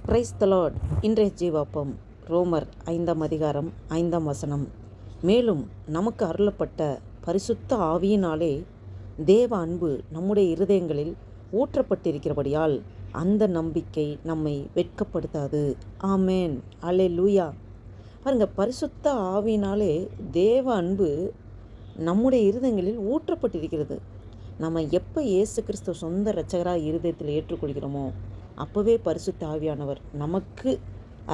Praise the Lord. இன்றைய ஜீவாப்பம் ரோமர் 5ஆம் அதிகாரம் 5ஆம் வசனம். மேலும் நமக்கு அருளப்பட்ட பரிசுத்த ஆவியினாலே தேவ அன்பு நம்முடைய இருதயங்களில் ஊற்றப்பட்டிருக்கிறபடியால் அந்த நம்பிக்கை நம்மை வெட்கப்படுத்தாது. ஆமேன், அல்லேலூயா. பாருங்க, பரிசுத்த ஆவியினாலே தேவ அன்பு நம்முடைய இருதயங்களில் ஊற்றப்பட்டிருக்கிறது. நம்ம எப்போ இயேசு கிறிஸ்துவ சொந்த இரட்சகராக இருதயத்தில் ஏற்றுக்கொள்கிறோமோ அப்போவே பரிசுத்த ஆவியானவர் நமக்கு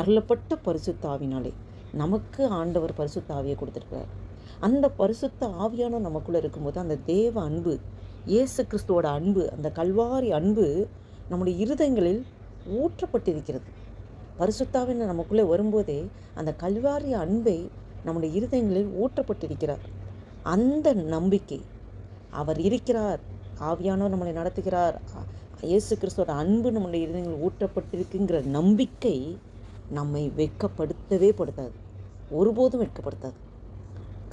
அருளப்பட்ட பரிசுத்த ஆவினாலே நமக்கு ஆண்டவர் பரிசுத்த ஆவியை கொடுத்துருக்கிறார். அந்த பரிசுத்த ஆவியான நமக்குள்ளே இருக்கும்போது அந்த தேவ அன்பு, இயேசு கிறிஸ்துவோட அன்பு, அந்த கல்வாரி அன்பு நம்முடைய இருதயங்களில் ஊற்றப்பட்டிருக்கிறது. பரிசுத்தாவின் நமக்குள்ளே வரும்போதே அந்த கல்வாரி அன்பை நம்முடைய இருதயங்களில் ஊற்றப்பட்டிருக்கிறார். அந்த நம்பிக்கை, அவர் இருக்கிறார், ஆவியானவர் நம்மளை நடத்துகிறார், இயேசு கிறிஸ்துவோட அன்பு நம்முடைய இருதயங்களில் ஊற்றப்பட்டிருக்குங்கிற நம்பிக்கை நம்மை வெட்கப்படுத்தவே படுத்தாது, ஒருபோதும் வெட்கப்படுத்தாது.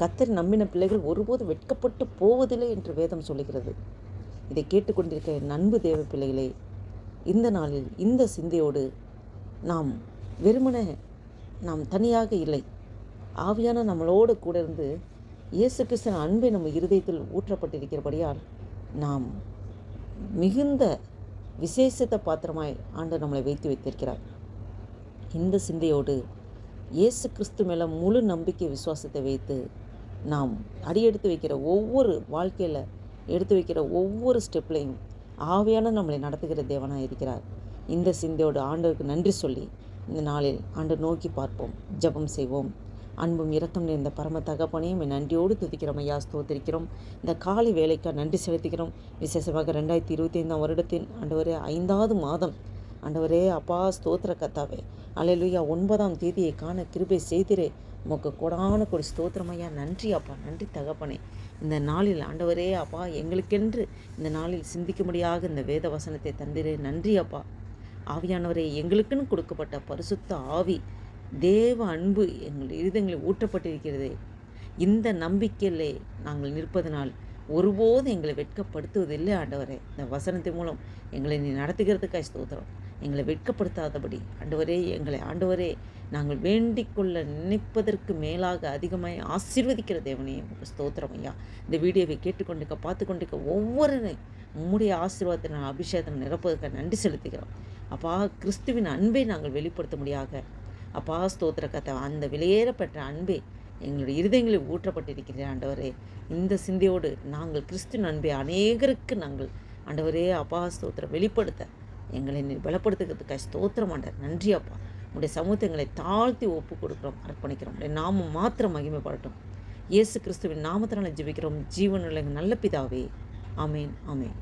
கர்த்தர் நம்பின பிள்ளைகள் ஒருபோதும் வெட்கப்பட்டு போவதில்லை என்று வேதம் சொல்லுகிறது. இதை கேட்டுக்கொண்டிருக்க என் அன்பு தேவ பிள்ளைகளே, இந்த நாளில் இந்த சிந்தையோடு நாம் வெறுமனே நாம் தனியாக இல்லை, ஆவியான நம்மளோடு கூட இருந்து இயேசு கிறிஸ்துவின் அன்பை நம்ம இருதயத்தில் ஊற்றப்பட்டிருக்கிறபடியால் நாம் மிகுந்த விசேஷத்த பாத்திரமாய் ஆண்டவர் நம்மளை வைத்திருக்கிறார். இந்த சிந்தையோடு இயேசு கிறிஸ்து மேலே முழு நம்பிக்கை விசுவாசத்தை வைத்து நாம் அடியெடுத்து வைக்கிற ஒவ்வொரு வாழ்க்கையில் எடுத்து வைக்கிற ஒவ்வொரு ஸ்டெப்லையும் ஆவியான நம்மளை நடத்துகிற தேவனாக இருக்கிறார். இந்த சிந்தையோடு ஆண்டவருக்கு நன்றி சொல்லி இந்த நாளில் ஆண்டவர் நோக்கி பார்ப்போம், ஜெபம் செய்வோம். அன்பும் இரக்கம் நிறைந்த பரம தகப்பனையும் நன்றியோடு துதிக்கிறோம் ஐயா, ஸ்தோத்திரிக்கிறோம். இந்த காலை வேலைக்காக நன்றி செலுத்திக்கிறோம். விசேஷமாக 2025ஆம் வருடத்தின் ஆண்டவரே 5வது மாதம் ஆண்டவரே அப்பா ஸ்தோத்திர கர்த்தாவே, அல்லேலூயா, 9ஆம் தேதியை காண கிருபை செய்திரே, உமக்கு கொடான கொடி ஸ்தோத்திரம் ஐயா. நன்றி அப்பா, நன்றி தகப்பனே. இந்த நாளில் ஆண்டவரே அப்பா எங்களுக்கென்று இந்த நாளில் சிந்திக்கும்படியாக இந்த வேத வசனத்தை தந்திரே, நன்றி அப்பா. ஆவியானவரே, எங்களுக்குன்னு கொடுக்கப்பட்ட பரிசுத்த ஆவி, தேவ அன்பு எங்கள் இருதயங்களில் ஊற்றப்பட்டிருக்கிறது. இந்த நம்பிக்கையிலே நாங்கள் நிற்பதனால் ஒருபோதும் எங்களை வெட்கப்படுத்துவதில்லை ஆண்டவரே. இந்த வசனத்தின் மூலம் எங்களை நீ நடத்துகிறதுக்காக ஸ்தோத்திரம். எங்களை வெட்கப்படுத்தாதபடி ஆண்டவரே, எங்களை ஆண்டவரே நாங்கள் வேண்டிக் கொள்ள நினைப்பதற்கு மேலாக அதிகமாக ஆசீர்வதிக்கிற தேவனே உங்களுக்கு ஸ்தோத்திரம் ஐயா. இந்த வீடியோவை கேட்டுக்கொண்டிருக்க பார்த்து கொண்டிருக்க ஒவ்வொருவரையும் உம்முடைய ஆசீர்வாதத்தை நான் அபிஷேகத்தை நிரப்புவதற்காக நன்றி செலுத்துகிறோம் அப்பா. கிறிஸ்துவின் அன்பை நாங்கள் வெளிப்படுத்த முடியாக அப்பா ஸ்தோத்திர கதை, அந்த வெளியேறப்பட்ட அன்பை எங்களுடைய இருதயங்களில் ஊற்றப்பட்டிருக்கிற ஆண்டவரே. இந்த சிந்தையோடு நாங்கள் கிறிஸ்துவின் அன்பை அநேகருக்கு நாங்கள் ஆண்டவரே அப்பா ஸ்தோத்திரம் வெளிப்படுத்த எங்களை பலப்படுத்துகிறதுக்காக ஸ்தோத்திரம் ஆண்டவர். நன்றி அப்பா. உடைய சமூகத்தை எங்களை தாழ்த்தி ஒப்பு கொடுக்குறோம், அர்ப்பணிக்கிறோம். உடைய நாமம் மாத்திரம் மகிமைப்படட்டும். இயேசு கிறிஸ்துவின் நாமத்தினால ஜெபிக்கிறோம் ஜீவனுள்ள நல்ல பிதாவே. ஆமேன், ஆமேன்.